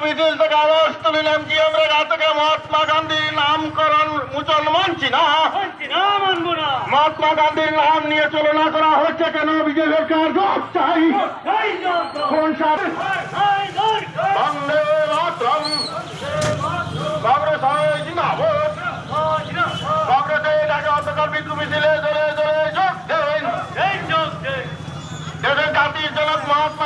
মিছিল থেকে আওয়াজ তুলিলাম যে আমরা রাতকে মহাত্মা গান্ধীর নামকরণ মুসলমান চিনা মহাত্মা গান্ধীর নাম নিয়ে তুলনা করা হচ্ছে কেন? বিজেপি সরকার জবাব চাই। কোন বন্দে মাতরম কংগ্রেস জিন্দাবাদ। কংগ্রেসের আগে অন্তর্গত বিক্ষোভ মিছিলে জোরে জোরে যোগ দেন। দেশের জাতির জনক মহাত্মা